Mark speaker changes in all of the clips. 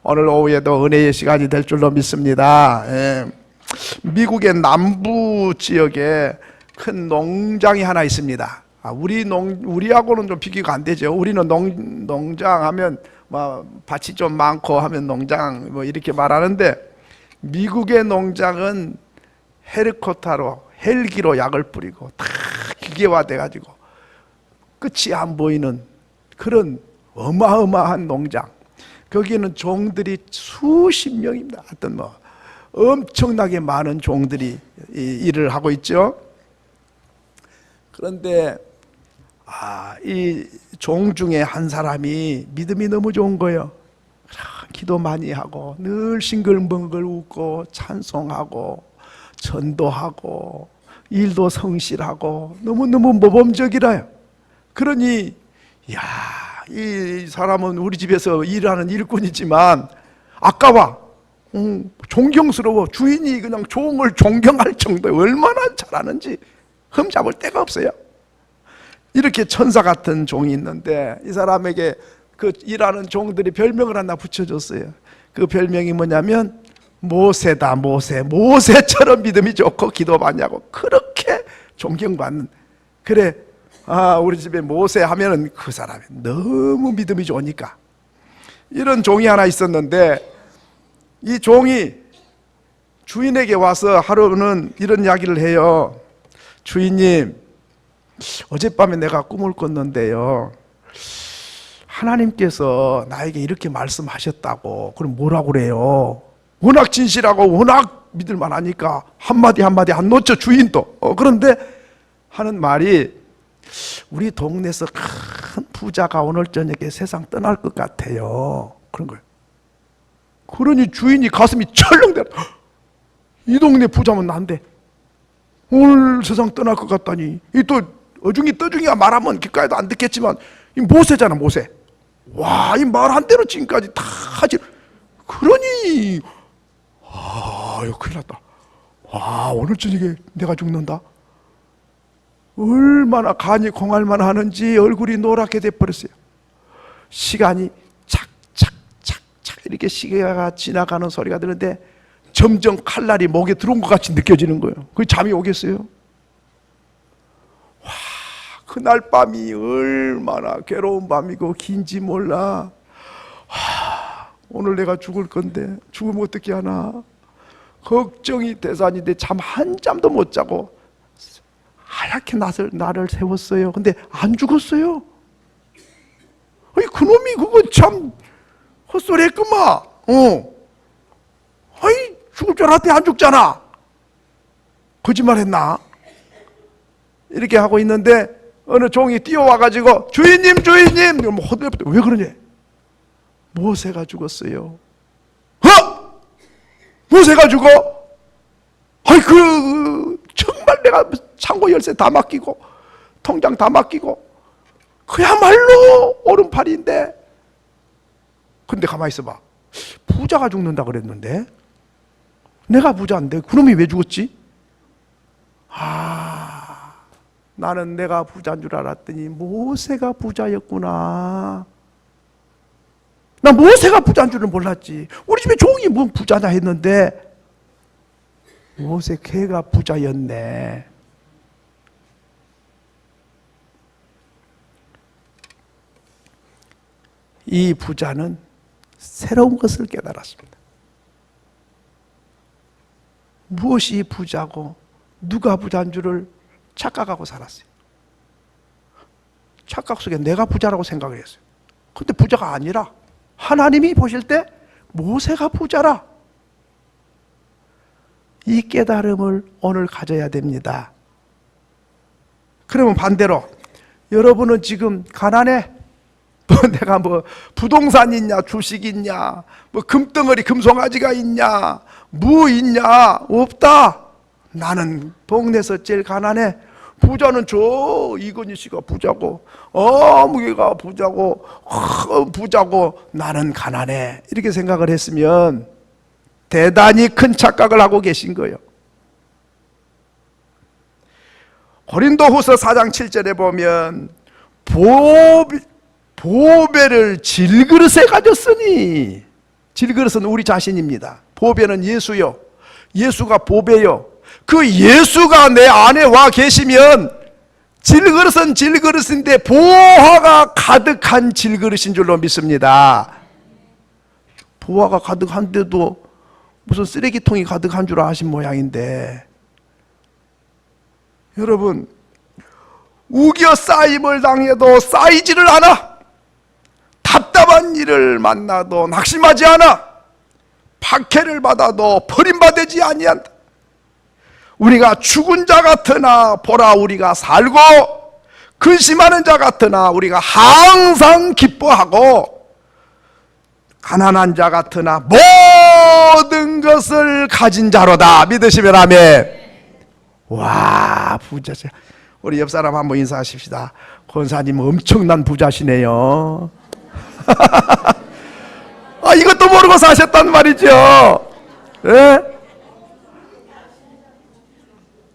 Speaker 1: 오늘 오후에도 은혜의 시간이 될 줄로 믿습니다. 미국의 남부 지역에 큰 농장이 하나 있습니다. 우리하고는 좀 비교가 안 되죠. 우리는 농장 하면 뭐 밭이 좀 많고 하면 농장 뭐 이렇게 말하는데, 미국의 농장은 헬기로 약을 뿌리고 다 기계화돼 가지고 끝이 안 보이는 그런 어마어마한 농장. 거기는 종들이 수십 명입니다. 하여튼 뭐 엄청나게 많은 종들이 일을 하고 있죠. 그런데 이 종 중에 한 사람이 믿음이 너무 좋은 거예요. 기도 많이 하고 늘 싱글벙글 웃고 찬송하고 전도하고 일도 성실하고 너무너무 모범적이라요. 그러니 이 사람은 우리 집에서 일하는 일꾼이지만 아까와 존경스러워. 주인이 그냥 종을 존경할 정도에 얼마나 잘하는지 흠잡을 데가 없어요. 이렇게 천사 같은 종이 있는데, 이 사람에게 그 일하는 종들이 별명을 하나 붙여줬어요. 그 별명이 뭐냐면 모세다. 모세처럼 믿음이 좋고 기도 많이 하고 그렇게 존경받는. 그래, 우리 집에 모세 하면은 그 사람이 너무 믿음이 좋으니까. 이런 종이 하나 있었는데, 이 종이 주인에게 와서 하루는 이런 이야기를 해요. 주인님, 어젯밤에 내가 꿈을 꿨는데요, 하나님께서 나에게 이렇게 말씀하셨다고. 그럼 뭐라고 그래요? 워낙 진실하고 워낙 믿을만 하니까 한마디 안 놓쳐, 주인도. 그런데 하는 말이, 우리 동네에서 큰 부자가 오늘 저녁에 세상 떠날 것 같아요. 그런 거예요. 그러니 주인이 가슴이 철렁대라. 이 동네 부자면 난데 오늘 세상 떠날 것 같다니. 이 또 어중이 떠중이가 말하면 귓가에도 안 듣겠지만 이 모세잖아, 모세. 와, 이 말 한 대로 지금까지 다 하지. 그러니 이거 큰일 났다. 오늘 저녁에 내가 죽는다. 얼마나 간이 공할만 하는지 얼굴이 노랗게 돼버렸어요. 시간이 착착착착 이렇게 시계가 지나가는 소리가 들는데 점점 칼날이 목에 들어온 것 같이 느껴지는 거예요. 그 잠이 오겠어요? 그날 밤이 얼마나 괴로운 밤이고 긴지 몰라. 오늘 내가 죽을 건데 죽으면 어떻게 하나 걱정이 대산인데 잠 한 잠도 못 자고 하얗게 나를 세웠어요. 근데 안 죽었어요. 아니, 그놈이 그거 참 헛소리 했구만. 아니, 죽을 줄 알았더니 안 죽잖아. 거짓말 했나? 이렇게 하고 있는데 어느 종이 뛰어와가지고 주인님 왜 그러냐? 모세가 죽었어요. 모세가 죽어? 아이, 정말 내가 창고 열쇠 다 맡기고 통장 다 맡기고 그야말로 오른팔인데. 근데 가만히 있어봐. 부자가 죽는다 그랬는데 내가 부자인데 그놈이 왜 죽었지? 나는 내가 부자인 줄 알았더니 모세가 부자였구나. 나 모세가 부자인 줄은 몰랐지. 우리 집에 종이 뭔 부자냐 했는데 모세 걔가 부자였네. 이 부자는 새로운 것을 깨달았습니다. 무엇이 부자고 누가 부자인 줄을 착각하고 살았어요. 착각 속에 내가 부자라고 생각을 했어요. 근데 부자가 아니라 하나님이 보실 때 모세가 부자라. 이 깨달음을 오늘 가져야 됩니다. 그러면 반대로 여러분은 지금 가난해. 내가 부동산 있냐, 주식 있냐, 금덩어리 금송아지가 있냐, 뭐 있냐? 없다. 나는 동네에서 제일 가난해. 부자는 저 이건희 씨가 부자고 무게가 부자고 부자고 나는 가난해. 이렇게 생각을 했으면 대단히 큰 착각을 하고 계신 거예요. 고린도후서 4장 7절에 보면 보배를 질그릇에 가졌으니 질그릇은 우리 자신입니다. 보배는 예수요. 예수가 보배요. 그 예수가 내 안에 와 계시면 질그릇은 질그릇인데 보화가 가득한 질그릇인 줄로 믿습니다. 보화가 가득한데도 무슨 쓰레기통이 가득한 줄 아신 모양인데, 여러분, 우겨 쌓임을 당해도 쌓이지를 않아. 답답한 일을 만나도 낙심하지 않아. 박해를 받아도 버림받지 아니한다. 우리가 죽은 자 같으나 보라 우리가 살고, 근심하는 자 같으나 우리가 항상 기뻐하고, 가난한 자 같으나 모든 것을 가진 자로다. 믿으시면 아멘. 와, 부자죠. 우리 옆 사람 한번 인사하십시다. 권사님 엄청난 부자시네요. 아, 이것도 모르고 사셨단 말이죠. 예?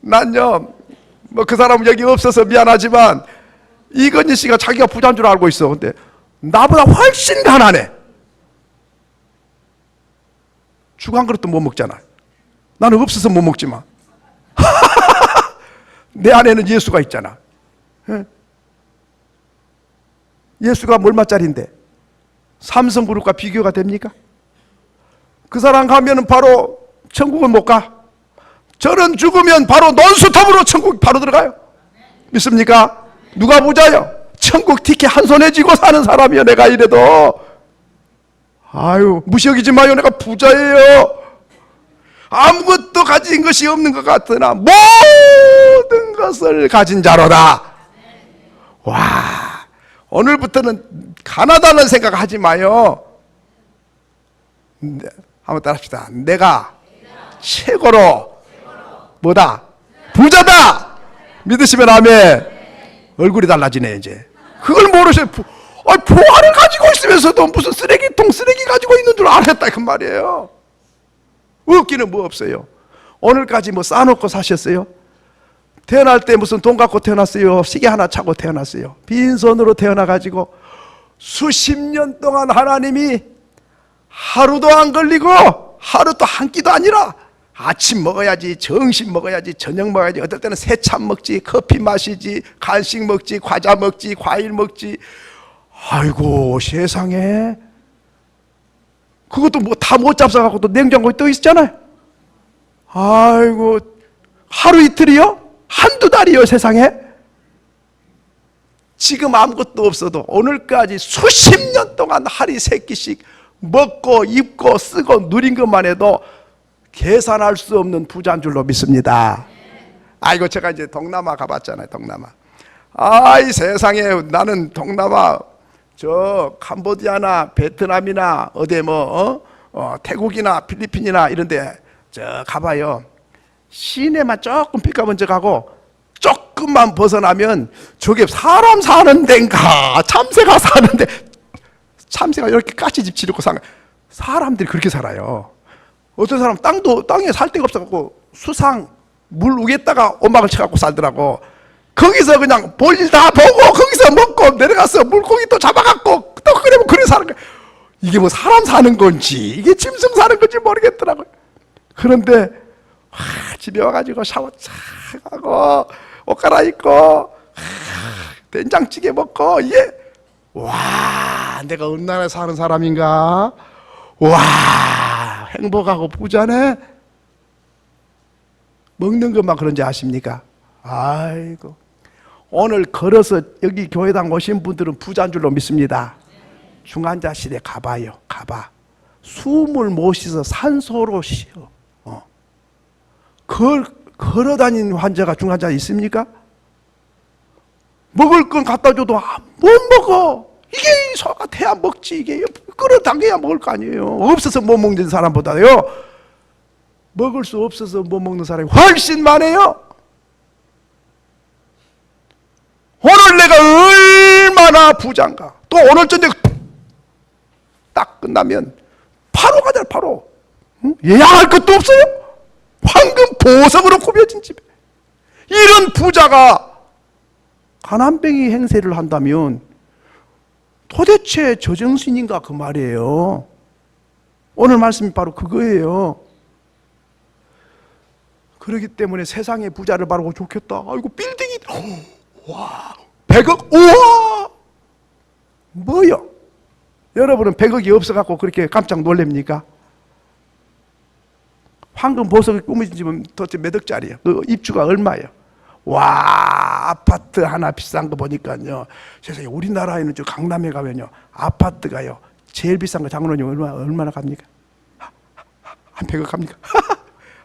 Speaker 1: 난요, 뭐 그 사람은 여기 없어서 미안하지만 이건희 씨가 자기가 부자인 줄 알고 있어. 근데 나보다 훨씬 가난해. 죽 한 그릇도 못 먹잖아. 나는 없어서 못 먹지만 내 안에는 예수가 있잖아. 예? 예수가 얼마짜리인데 삼성그룹과 비교가 됩니까? 그 사람 가면은 바로 천국을 못 가. 저는 죽으면 바로 논스톱으로 천국 바로 들어가요. 믿습니까? 누가 부자요? 천국 티켓 한 손에 쥐고 사는 사람이요. 내가 이래도 아유, 무시 여기지 마요. 내가 부자예요. 아무것도 가진 것이 없는 것 같으나 모든 것을 가진 자로다. 와, 오늘부터는 가난하다는 생각 하지 마요. 한번 따라합시다. 내가 최고로 뭐다? 부자다. 믿으시면 아멘. 얼굴이 달라지네 이제. 그걸 모르셔요. 보화를 가지고 있으면서도 무슨 쓰레기 가지고 있는 줄 알았다 그 말이에요. 없기는 뭐 없어요. 오늘까지 뭐 쌓아놓고 사셨어요? 태어날 때 무슨 돈 갖고 태어났어요? 시계 하나 차고 태어났어요? 빈손으로 태어나가지고 수십 년 동안 하나님이 하루도 안 걸리고, 하루 또 한 끼도 아니라 아침 먹어야지, 점심 먹어야지, 저녁 먹어야지, 어떨 때는 새참 먹지, 커피 마시지, 간식 먹지, 과자 먹지, 과일 먹지. 아이고 세상에, 그것도 뭐 다 못 잡숴갖고 또 냉장고에 떠 있잖아요. 아이고, 하루 이틀이요? 한두 달이요 세상에? 지금 아무것도 없어도 오늘까지 수십 년 동안 하루 세 끼씩 먹고 입고 쓰고 누린 것만 해도 계산할 수 없는 부자인 줄로 믿습니다. 아이고, 제가 이제 동남아 가봤잖아요. 동남아. 아이 세상에, 나는 동남아 저 캄보디아나 베트남이나 어디 태국이나 필리핀이나 이런데 저 가봐요. 시내만 조금 피가 먼저 가고 조금만 벗어나면 저게 사람 사는 데인가 참새가 사는데, 참새가 이렇게 까치집 지르고 사는, 사람들이 그렇게 살아요. 어떤 사람 땅에 살 데가 없어갖고 수상 물 위에다가 오막을 쳐갖고 살더라고. 거기서 그냥 볼일 다 보고 거기서 먹고 내려가서 물고기 또 잡아갖고 또 그러면 그래 사는 거야. 이게 뭐 사람 사는 건지 이게 짐승 사는 건지 모르겠더라고요. 그런데 집에 와가지고 샤워 착 하고 옷 갈아입고 된장찌개 먹고, 이게 와, 내가 어느 나라에 사는 사람인가? 와, 행복하고 부자네. 먹는 것만 그런지 아십니까? 아이고, 오늘 걸어서 여기 교회당 오신 분들은 부자인 줄로 믿습니다. 중환자실에 가봐요. 가봐. 숨을 못 쉬어서 산소로 쉬어. 걸어다니는 환자가 중환자 있습니까? 먹을 건 갖다 줘도 못 먹어. 이게 소가 돼야 먹지. 이게 끌어당겨야 먹을 거 아니에요. 없어서 못 먹는 사람보다요, 먹을 수 없어서 못 먹는 사람이 훨씬 많아요. 오늘 내가 얼마나 부자인가. 또 오늘 저녁 딱 끝나면 바로 가자. 바로 예약할 것도 없어요. 황금 보석으로 꾸며진 집에. 이런 부자가 가난뱅이 행세를 한다면 도대체 저정신인가 그 말이에요. 오늘 말씀이 바로 그거예요. 그렇기 때문에 세상의 부자를 바라고 좋겠다. 아이고 빌딩이 와 100억 우와 뭐요? 여러분은 100억이 없어갖고 그렇게 깜짝 놀랍니까? 황금 보석이 꾸며진 집은 도대체 몇 억짜리예요? 그 입주가 얼마예요? 와 아파트 하나 비싼 거 보니까요 세상에 우리나라에는 저 강남에 가면요 아파트가요 제일 비싼 거 장로님 얼마나 갑니까? 한 100억 갑니까?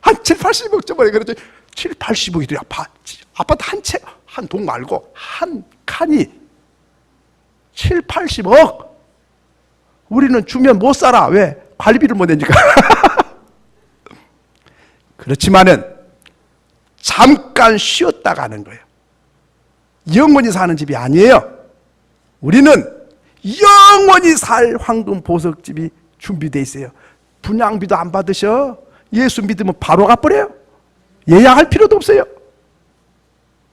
Speaker 1: 한 7, 80억 저번에 그랬죠. 7, 80억이 아파트 한 채, 한 동 말고 한 칸이 7, 80억. 우리는 주면 못 살아. 왜? 관리비를 못 내니까. 그렇지만은 잠깐 쉬었다 가는 거예요. 영원히 사는 집이 아니에요. 우리는 영원히 살 황금 보석집이 준비되어 있어요. 분양비도 안 받으셔. 예수 믿으면 바로 가버려요. 예약할 필요도 없어요.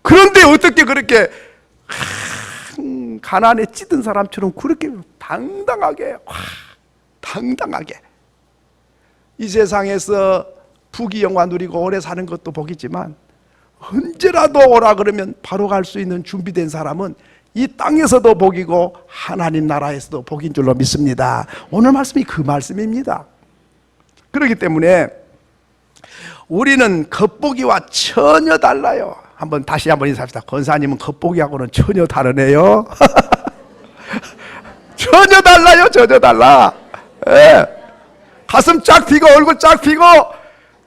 Speaker 1: 그런데 어떻게 그렇게 가난에 찌든 사람처럼 그렇게 당당하게 당당하게 이 세상에서 부귀영화 누리고 오래 사는 것도 복이지만 언제라도 오라 그러면 바로 갈 수 있는 준비된 사람은 이 땅에서도 복이고 하나님 나라에서도 복인 줄로 믿습니다. 오늘 말씀이 그 말씀입니다. 그렇기 때문에 우리는 겉보기와 전혀 달라요. 다시 한번 인사합시다. 권사님은 겉보기하고는 전혀 다르네요. 전혀 달라요. 전혀 달라. 예. 가슴 쫙 펴고 얼굴 쫙 펴고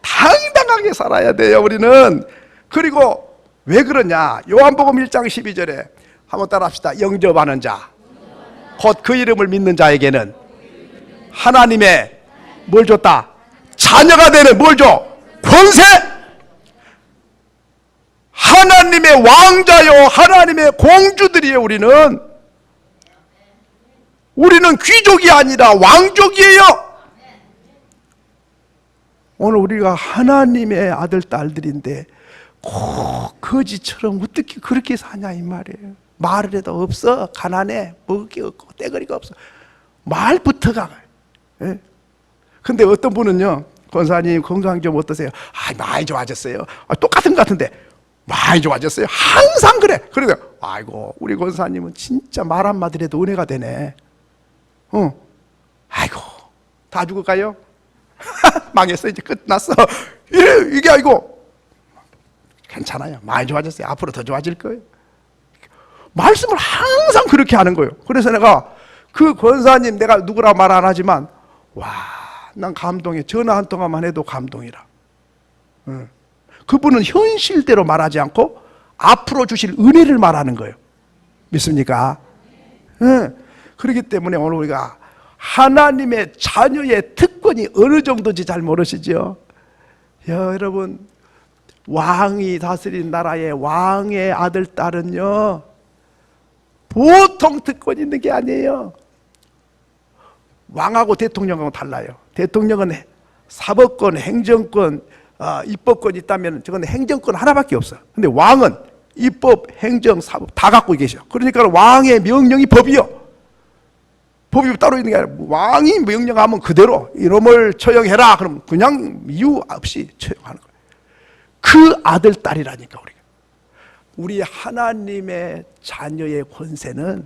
Speaker 1: 당당하게 살아야 돼요. 우리는. 그리고 왜 그러냐? 요한복음 1장 12절에 한번 따라합시다. 영접하는 자 곧 그 이름을 믿는 자에게는 하나님의 뭘 줬다? 자녀가 되는 뭘 줘? 권세! 하나님의 왕자요 하나님의 공주들이에요. 우리는 귀족이 아니라 왕족이에요. 오늘 우리가 하나님의 아들 딸들인데 꼭 거지처럼 어떻게 그렇게 사냐 이 말이에요. 말을 해도 없어. 가난해. 먹을 게 없고 떼거리가 없어. 말부터가. 예? 근데 어떤 분은요, 권사님 건강 좀 어떠세요? 많이 좋아졌어요. 똑같은 것 같은데 많이 좋아졌어요. 항상 그래. 그래서 아이고 우리 권사님은 진짜 말 한마디 해도 은혜가 되네. 아이고 다 죽을까요? 망했어. 이제 끝났어. 이게 아이고 괜찮아요. 많이 좋아졌어요. 앞으로 더 좋아질 거예요. 말씀을 항상 그렇게 하는 거예요. 그래서 내가 그 권사님 내가 누구라 말 안 하지만 난 감동해. 전화 한 통화만 해도 감동이라. 그분은 현실대로 말하지 않고 앞으로 주실 은혜를 말하는 거예요. 믿습니까? 그렇기 때문에 오늘 우리가 하나님의 자녀의 특권이 어느 정도인지 잘 모르시죠? 여러분 왕이 다스린 나라의 왕의 아들 딸은요 보통 특권이 있는 게 아니에요. 왕하고 대통령하고 달라요. 대통령은 사법권, 행정권, 입법권이 있다면 저건 행정권 하나밖에 없어. 근데 왕은 입법, 행정, 사법 다 갖고 계셔. 그러니까 왕의 명령이 법이요. 법이 따로 있는 게 아니라 왕이 명령하면 그대로 이놈을 처형해라. 그럼 그냥 이유 없이 처형하는 거예요. 그 아들, 딸이라니까 우리가. 우리 하나님의 자녀의 권세는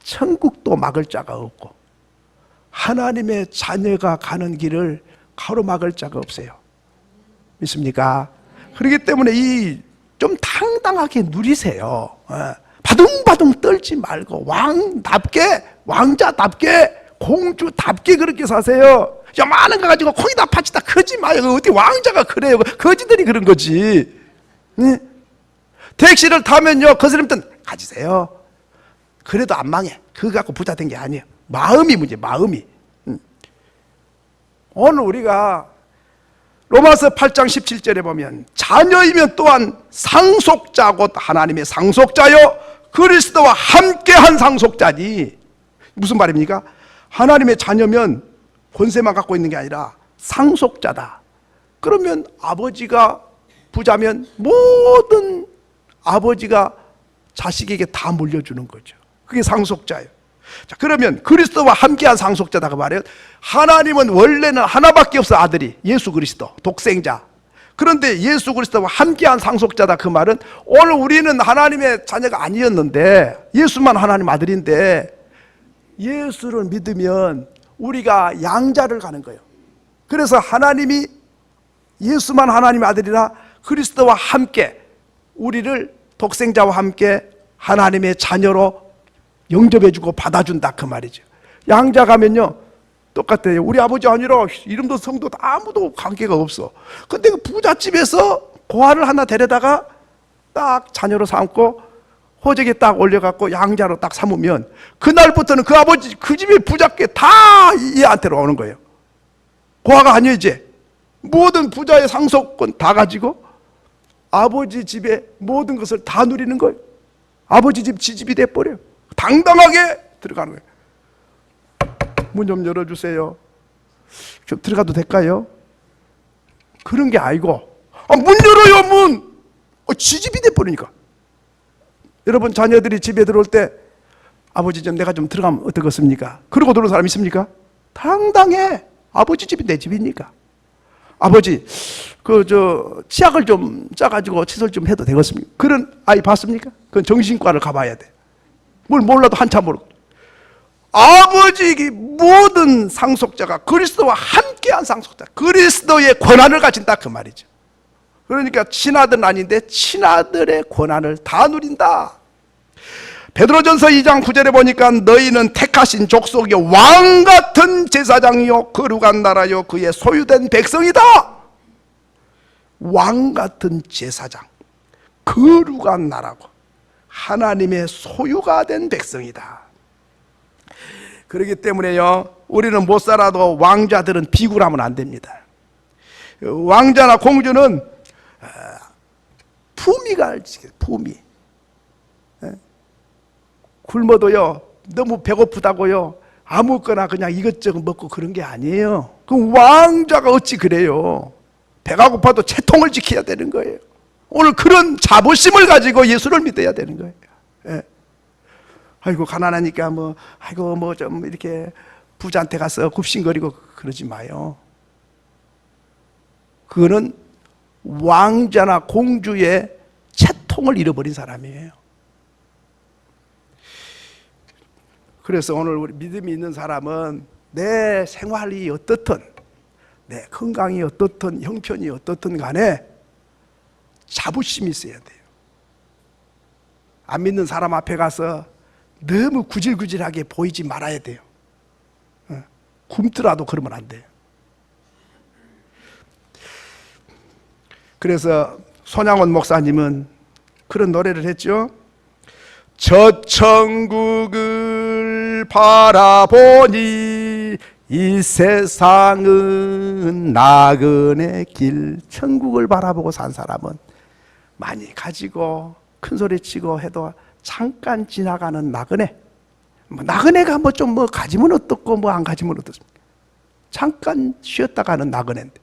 Speaker 1: 천국도 막을 자가 없고 하나님의 자녀가 가는 길을 가로막을 자가 없어요. 믿습니까? 그렇기 때문에 좀 당당하게 누리세요. 바둥바둥 떨지 말고 왕답게, 왕자답게, 공주답게 그렇게 사세요. 많은 거 가지고 거기다 파치다 크지 마요. 어디 왕자가 그래요. 거지들이 그런 거지. 네? 택시를 타면요 그 사람들은 가지세요. 그래도 안 망해. 그거 갖고 부자 된 게 아니에요. 마음이 문제, 마음이. 오늘 우리가 로마서 8장 17절에 보면 자녀이면 또한 상속자 곧 하나님의 상속자요 그리스도와 함께한 상속자니. 무슨 말입니까? 하나님의 자녀면 권세만 갖고 있는 게 아니라 상속자다. 그러면 아버지가 부자면 모든 아버지가 자식에게 다 물려주는 거죠. 그게 상속자예요. 자, 그러면 그리스도와 함께한 상속자다 그 말이에요. 하나님은 원래는 하나밖에 없어, 아들이 예수 그리스도 독생자. 그런데 예수 그리스도와 함께한 상속자다 그 말은 오늘 우리는 하나님의 자녀가 아니었는데 예수만 하나님 아들인데 예수를 믿으면 우리가 양자를 가는 거예요. 그래서 하나님이 예수만 하나님의 아들이라 그리스도와 함께 우리를 독생자와 함께 하나님의 자녀로 영접해주고 받아준다 그 말이죠. 양자 가면요 똑같아요. 우리 아버지 아니라 이름도 성도 아무도 관계가 없어. 근데 그 부잣집에서 고아를 하나 데려다가 딱 자녀로 삼고 호적에 딱 올려갖고 양자로 딱 삼으면 그날부터는 그 아버지 그 집의 부잣게 다 얘한테로 오는 거예요. 고아가 아니에요. 이제 모든 부자의 상속권 다 가지고 아버지 집의 모든 것을 다 누리는 거예요. 아버지 집 지집이 돼버려요. 당당하게 들어가는 거예요. 문 좀 열어주세요. 좀 들어가도 될까요? 그런 게 아니고 문 열어요 문. 지집이 돼버리니까. 여러분 자녀들이 집에 들어올 때 아버지 좀 내가 좀 들어가면 어떻겠습니까? 그러고 들어온 사람 있습니까? 당당해. 아버지 집이 내 집이니까. 아버지 치약을 좀 짜가지고 칫솔 좀 해도 되겠습니까? 그런 아이 봤습니까? 그건 정신과를 가봐야 돼. 뭘 몰라도 한참 모르고. 아버지 모든 상속자가 그리스도와 함께한 상속자, 그리스도의 권한을 가진다 그 말이죠. 그러니까 친아들은 아닌데 친아들의 권한을 다 누린다. 베드로전서 2장 9절에 보니까 너희는 택하신 족속이요 왕같은 제사장이요 거룩한 나라요 그의 소유된 백성이다. 왕같은 제사장, 거룩한 나라고 하나님의 소유가 된 백성이다. 그렇기 때문에요 우리는 못 살아도 왕자들은 비굴하면 안 됩니다. 왕자나 공주는 품위가 품위. 굶어도요 너무 배고프다고요 아무거나 그냥 이것저것 먹고 그런 게 아니에요. 그 왕자가 어찌 그래요. 배가 고파도 채통을 지켜야 되는 거예요. 오늘 그런 자부심을 가지고 예수를 믿어야 되는 거예요. 예. 아이고 가난하니까 좀 이렇게 부자한테 가서 굽신거리고 그러지 마요. 그거는 왕자나 공주의 채통을 잃어버린 사람이에요. 그래서 오늘 우리 믿음이 있는 사람은 내 생활이 어떻든 내 건강이 어떻든 형편이 어떻든 간에 자부심이 있어야 돼요. 안 믿는 사람 앞에 가서 너무 구질구질하게 보이지 말아야 돼요. 굶더라도 그러면 안 돼요. 그래서 손양원 목사님은 그런 노래를 했죠. 저 천국을 바라보니 이 세상은 나그네 길. 천국을 바라보고 산 사람은 많이 가지고 큰 소리치고 해도 잠깐 지나가는 나그네. 나그네가 가지면 어떻고 안 가지면 어떻습니까? 잠깐 쉬었다 가는 나그네인데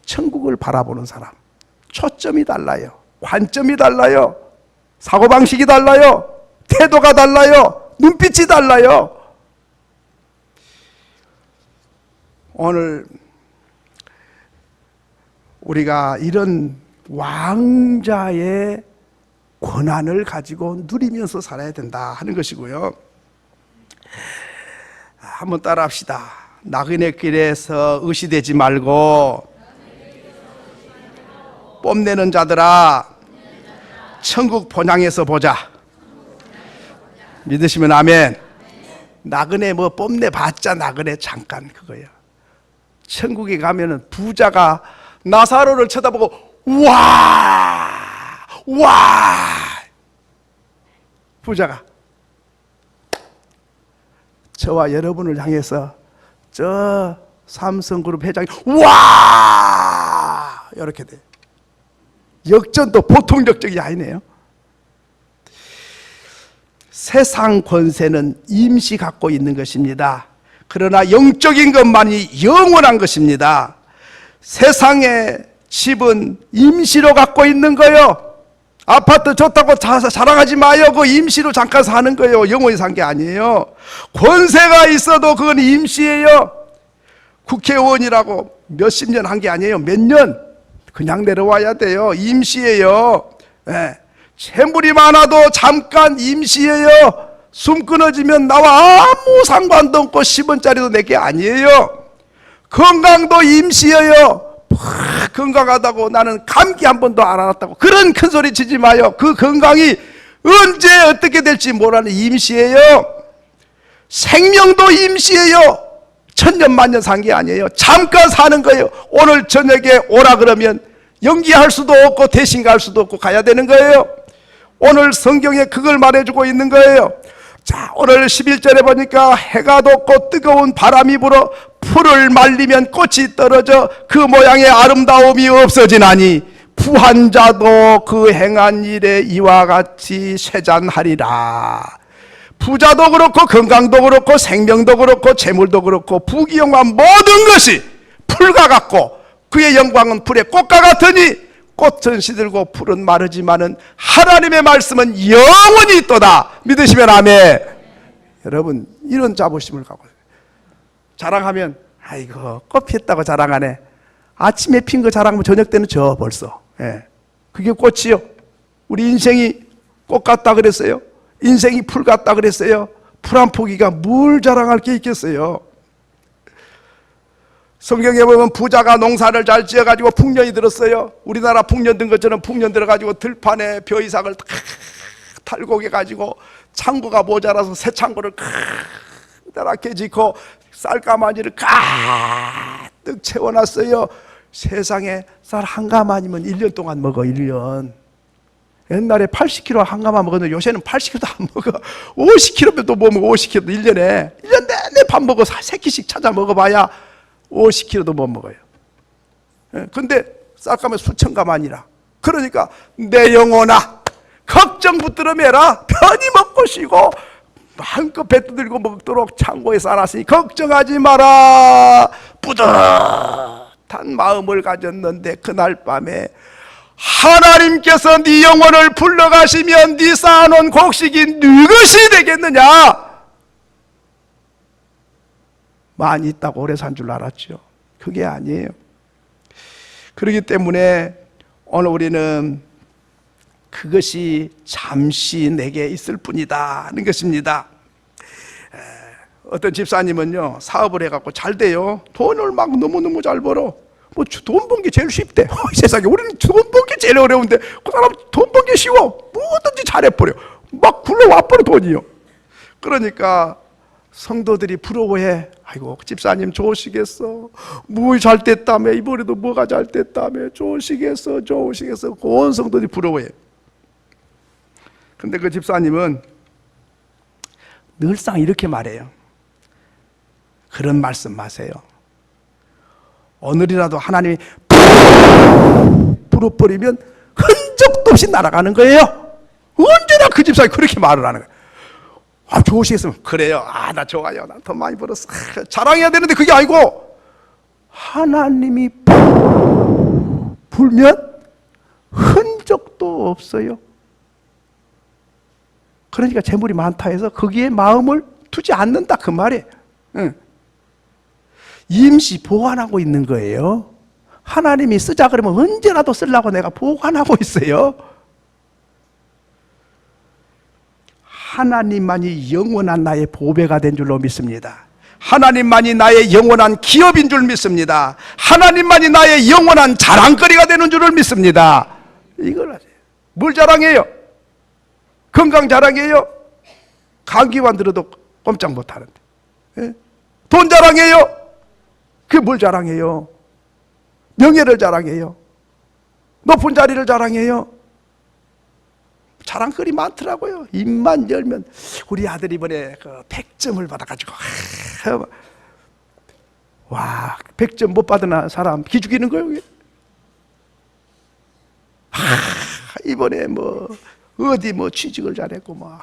Speaker 1: 천국을 바라보는 사람 초점이 달라요. 관점이 달라요. 사고방식이 달라요. 태도가 달라요. 눈빛이 달라요. 오늘 우리가 이런 왕자의 권한을 가지고 누리면서 살아야 된다 하는 것이고요. 한번 따라 합시다. 나그네 길에서 의시되지 말고 뽐내는 자들아 천국 본향에서 보자. 믿으시면 아멘. 나그네 뽐내 봤자 나그네 잠깐 그거예요. 천국에 가면은 부자가 나사로를 쳐다보고 와 부자가 저와 여러분을 향해서 저 삼성그룹 회장이 와 이렇게 돼. 역전도 보통 역적이 아니네요. 세상 권세는 임시 갖고 있는 것입니다. 그러나 영적인 것만이 영원한 것입니다. 세상의 집은 임시로 갖고 있는 거요. 아파트 좋다고 자랑하지 마요. 그거 임시로 잠깐 사는 거예요. 영원히 산 게 아니에요. 권세가 있어도 그건 임시예요. 국회의원이라고 몇십 년 한 게 아니에요. 몇 년 그냥 내려와야 돼요. 임시예요. 네. 재물이 많아도 잠깐 임시예요. 숨 끊어지면 나와 아무 상관도 없고 10원짜리도 내 게 아니에요. 건강도 임시예요. 건강하다고 나는 감기 한 번도 안 알았다고 그런 큰 소리 치지 마요. 그 건강이 언제 어떻게 될지 모르는 임시예요. 생명도 임시예요. 천년 만년 산 게 아니에요. 잠깐 사는 거예요. 오늘 저녁에 오라 그러면 연기할 수도 없고 대신 갈 수도 없고 가야 되는 거예요. 오늘 성경에 그걸 말해주고 있는 거예요. 자, 오늘 11절에 보니까 해가 돋고 뜨거운 바람이 불어 풀을 말리면 꽃이 떨어져 그 모양의 아름다움이 없어지나니 부한 자도 그 행한 일에 이와 같이 쇠잔하리라. 부자도 그렇고 건강도 그렇고 생명도 그렇고 재물도 그렇고 부귀영화 모든 것이 풀과 같고 그의 영광은 풀의 꽃과 같으니 꽃은 시들고 풀은 마르지만은 하나님의 말씀은 영원히 있도다. 믿으시면 아멘. 여러분 이런 자부심을 갖고 자랑하면 아이고 꽃 피었다고 자랑하네. 아침에 핀 거 자랑하면 저녁 때는 져 벌써. 예. 그게 꽃이요. 우리 인생이 꽃 같다 그랬어요. 인생이 풀 같다 그랬어요. 풀 한 포기가 뭘 자랑할 게 있겠어요. 성경에 보면 부자가 농사를 잘 지어가지고 풍년이 들었어요. 우리나라 풍년 든 것처럼 풍년 들어가지고 들판에 벼이삭을 탈곡 해가지고 창고가 모자라서 새 창고를 크다랗게 짓고 쌀가마니를 가득 채워놨어요. 세상에 쌀 한 가마니면 1년 동안 먹어. 1년. 옛날에 80kg 한 가마 먹었는데 요새는 80kg도 안 먹어. 50kg면 또 뭐 먹어. 50kg 1년에 1년 내내 밥 먹어. 3끼씩 찾아 먹어봐야 50kg도 못 먹어요. 근데 쌀가마 수천 가마니라. 그러니까 내 영혼아 걱정 붙들어 매라. 편히 먹고 쉬고 마음껏 배 들고 먹도록 창고에 쌓아놨으니 걱정하지 마라. 뿌듯한 마음을 가졌는데 그날 밤에 하나님께서 네 영혼을 불러가시면 네 쌓아놓은 곡식이 누구시 되겠느냐. 많이 있다고 오래 산 줄 알았죠. 그게 아니에요. 그렇기 때문에 오늘 우리는 그것이 잠시 내게 있을 뿐이다 하는 것입니다. 어떤 집사님은요 사업을 해갖고 잘 돼요. 돈을 막 너무너무 잘 벌어. 뭐 돈 번 게 제일 쉽대. 세상에 우리는 돈 번 게 제일 어려운데 그 사람 돈 번 게 쉬워. 뭐든지 잘해버려. 막 굴러와버려 돈이요. 그러니까 성도들이 부러워해. 아이고 집사님 좋으시겠어. 뭐 잘 됐다며. 이번에도 뭐가 잘 됐다며. 좋으시겠어. 온 성도들이 부러워해. 근데 그 집사님은 늘상 이렇게 말해요. 그런 말씀 마세요. 오늘이라도 하나님이 불어버리면 흔적도 없이 날아가는 거예요. 언제나 그 집사님이 그렇게 말을 하는 거예요. 아, 좋으시겠으면 그래요. 아, 나 좋아요. 나 더 많이 벌었어. 자랑해야 되는데 그게 아니고 하나님이 불면 흔적도 없어요. 그러니까 재물이 많다 해서 거기에 마음을 두지 않는다 그 말이에요. 응. 임시 보관하고 있는 거예요. 하나님이 쓰자 그러면 언제라도 쓰려고 내가 보관하고 있어요. 하나님만이 영원한 나의 보배가 된 줄로 믿습니다. 하나님만이 나의 영원한 기업인 줄 믿습니다. 하나님만이 나의 영원한 자랑거리가 되는 줄을 믿습니다. 이걸 하세요. 뭘 자랑해요? 건강 자랑해요? 감기만 들어도 꼼짝 못하는데. 예? 돈 자랑해요? 그게 뭘 자랑해요? 명예를 자랑해요? 높은 자리를 자랑해요? 자랑거리 많더라고요. 입만 열면 우리 아들이 이번에 그 100점을 받아가지고 와 100점 못 받은 사람 기죽이는 거예요. 이번에 뭐 어디 뭐 취직을 잘했고 뭐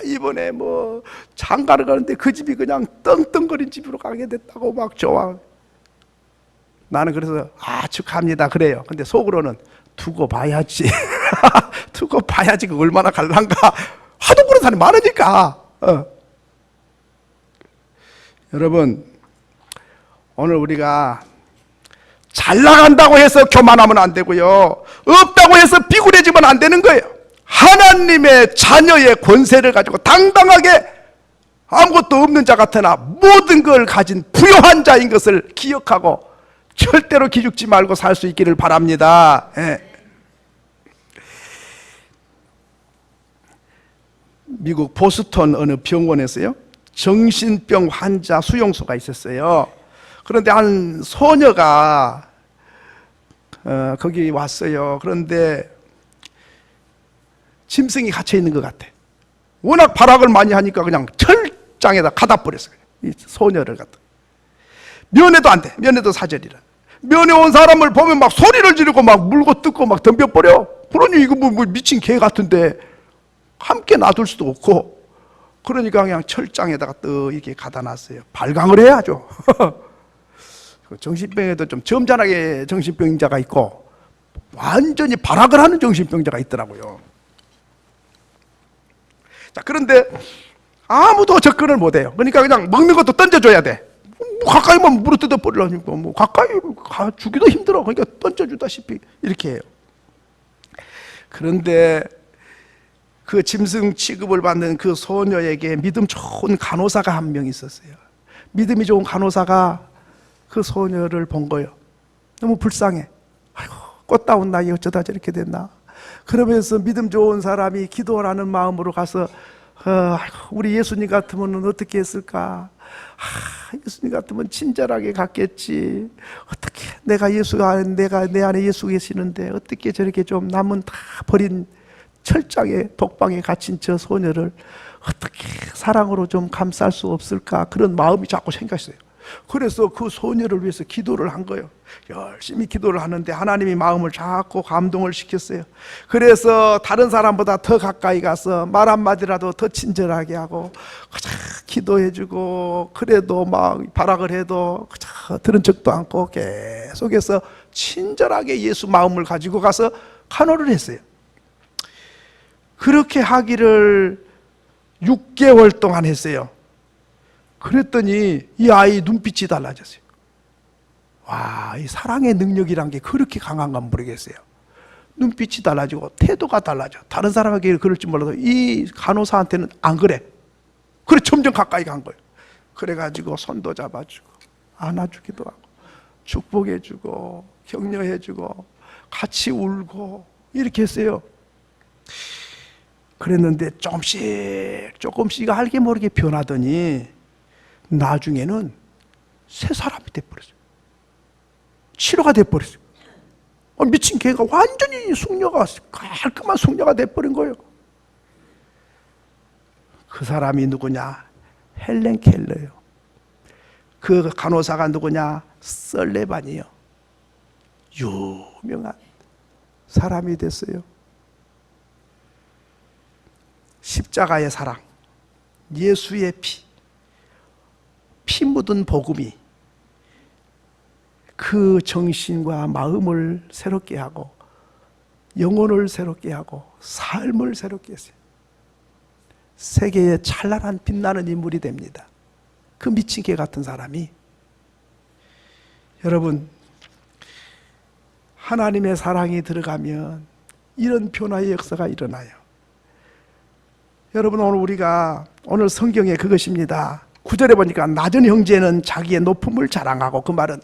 Speaker 1: 이번에 뭐 장가를 가는데 그 집이 그냥 떵떵거린 집으로 가게 됐다고 막 좋아. 나는 그래서 축하합니다 그래요. 근데 속으로는 두고 봐야지. 두고 봐야지 그 얼마나 갈란가. 하도 그런 사람이 많으니까. 여러분, 오늘 우리가 잘 나간다고 해서 교만하면 안 되고요, 없다고 해서 비굴해지면 안 되는 거예요. 하나님의 자녀의 권세를 가지고 당당하게 아무것도 없는 자 같으나 모든 걸 가진 부요한 자인 것을 기억하고 절대로 기죽지 말고 살 수 있기를 바랍니다. 예. 미국 보스턴 어느 병원에서요, 정신병 환자 수용소가 있었어요. 그런데 한 소녀가 거기 왔어요. 그런데 짐승이 갇혀 있는 것 같아. 워낙 발악을 많이 하니까 그냥 철장에다 가다 버렸어요, 이 소녀를 갖다. 면회도 안 돼. 면회도 사절이라. 면회 온 사람을 보면 막 소리를 지르고 막 물고 뜯고 막 덤벼버려. 그러니 이거 뭐 미친 개 같은데 함께 놔둘 수도 없고, 그러니까 그냥 철장에다가 또 이렇게 가다 놨어요. 발광을 해야죠. 정신병에도 좀 점잖하게 정신병자가 있고 완전히 발악을 하는 정신병자가 있더라고요. 자, 그런데 아무도 접근을 못해요. 그러니까 그냥 먹는 것도 던져줘야 돼. 뭐 가까이만 물어뜯어 버리려니까 뭐 가까이 주기도 힘들어. 그러니까 던져주다시피 이렇게 해요. 그런데 그 짐승 취급을 받는 그 소녀에게 믿음 좋은 간호사가 한 명 있었어요. 믿음이 좋은 간호사가 그 소녀를 본 거예요. 너무 불쌍해. 아이고, 꽃다운 나이 어쩌다 저렇게 됐나. 그러면서 믿음 좋은 사람이 기도하는 마음으로 가서 아이고, 우리 예수님 같으면 어떻게 했을까. 예수님 같으면 친절하게 갔겠지. 어떻게 내가 내 안에 예수 계시는데 어떻게 저렇게 좀 남은 다 버린 철장에 독방에 갇힌 저 소녀를 어떻게 사랑으로 좀 감쌀 수 없을까. 그런 마음이 자꾸 생겼어요. 그래서 그 소녀를 위해서 기도를 한 거예요. 열심히 기도를 하는데 하나님이 마음을 자꾸 감동을 시켰어요. 그래서 다른 사람보다 더 가까이 가서 말 한마디라도 더 친절하게 하고 기도해주고, 그래도 막 발악을 해도 들은 척도 않고 계속해서 친절하게 예수 마음을 가지고 가서 간호를 했어요. 그렇게 하기를 6개월 동안 했어요. 그랬더니 이 아이 눈빛이 달라졌어요. 와, 이 사랑의 능력이란 게 그렇게 강한가 모르겠어요. 눈빛이 달라지고 태도가 달라져. 다른 사람에게 그럴지 몰라도 이 간호사한테는 안 그래. 그래, 점점 가까이 간 거예요. 그래가지고 손도 잡아주고 안아주기도 하고 축복해주고 격려해주고 같이 울고 이렇게 했어요. 그랬는데 조금씩 알게 모르게 변하더니 나중에는 새 사람이 돼버렸어요. 치료가 돼버렸어요. 미친 개가 완전히 숙녀가, 깔끔한 숙녀가 돼버린 거예요. 그 사람이 누구냐? 헬렌 켈러예요. 그 간호사가 누구냐? 설레반이요. 유명한 사람이 됐어요. 십자가의 사랑, 예수의 피 묻은 복음이 그 정신과 마음을 새롭게 하고 영혼을 새롭게 하고 삶을 새롭게 했어요. 세계에 찬란한 빛나는 인물이 됩니다. 그 미친 개 같은 사람이. 여러분, 하나님의 사랑이 들어가면 이런 변화의 역사가 일어나요. 여러분, 오늘 성경에 그것입니다. 9절에 보니까 낮은 형제는 자기의 높음을 자랑하고, 그 말은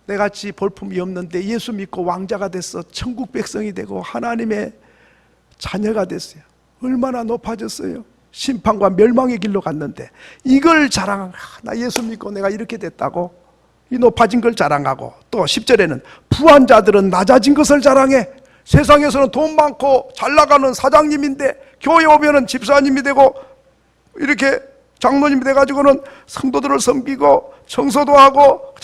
Speaker 1: 내같이 볼품이 없는데 예수 믿고 왕자가 됐어. 천국 백성이 되고 하나님의 자녀가 됐어요. 얼마나 높아졌어요. 심판과 멸망의 길로 갔는데 이걸 자랑하고, 나 예수 믿고 내가 이렇게 됐다고 이 높아진 걸 자랑하고, 또 10절에는 부한 자들은 낮아진 것을 자랑해. 세상에서는 돈 많고 잘 나가는 사장님인데 교회 오면은 집사님이 되고 이렇게 장로님이 돼가지고는 성도들을 섬기고 청소도 하고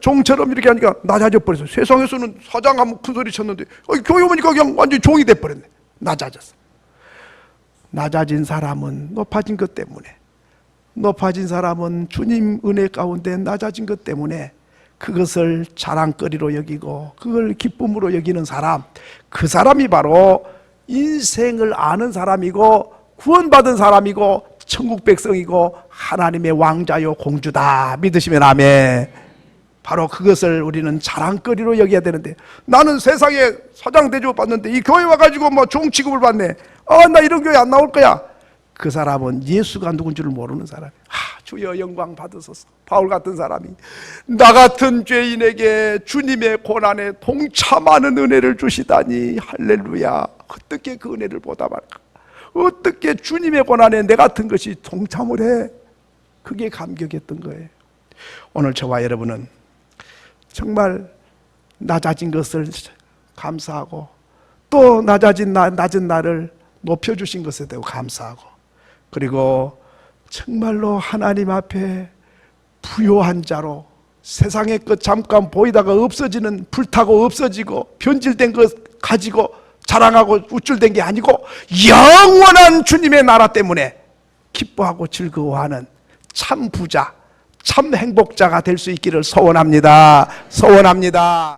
Speaker 1: 종처럼 이렇게 하니까 낮아져 버렸어요. 세상에서는 사장하면 큰 소리 쳤는데 교회 오니까 그냥 완전히 종이 돼버렸네. 낮아졌어. 낮아진 사람은 높아진 것 때문에, 높아진 사람은 주님 은혜 가운데 낮아진 것 때문에 그것을 자랑거리로 여기고 그걸 기쁨으로 여기는 사람, 그 사람이 바로 인생을 아는 사람이고 구원받은 사람이고 천국 백성이고 하나님의 왕자요 공주다 믿으시면 아멘. 바로 그것을 우리는 자랑거리로 여겨야 되는데, 나는 세상에 사장 대접 받는데 이 교회 와가지고 뭐 좋은 취급을 받네, 나 이런 교회 안 나올 거야. 그 사람은 예수가 누군지를 모르는 사람이에요. 주여 영광 받으소서. 바울 같은 사람이 나 같은 죄인에게 주님의 고난에 동참하는 은혜를 주시다니 할렐루야. 어떻게 그 은혜를 보답할까? 어떻게 주님의 고난에 내 같은 것이 동참을 해? 그게 감격했던 거예요. 오늘 저와 여러분은 정말 낮아진 것을 감사하고 또 낮은 나를 높여주신 것에 대해 감사하고, 그리고 정말로 하나님 앞에 부요한 자로 세상의 것 잠깐 보이다가 없어지는, 불타고 없어지고 변질된 것 가지고 자랑하고 우쭐댄 게 아니고 영원한 주님의 나라 때문에 기뻐하고 즐거워하는 참 부자, 참 행복자가 될 수 있기를 소원합니다. 소원합니다.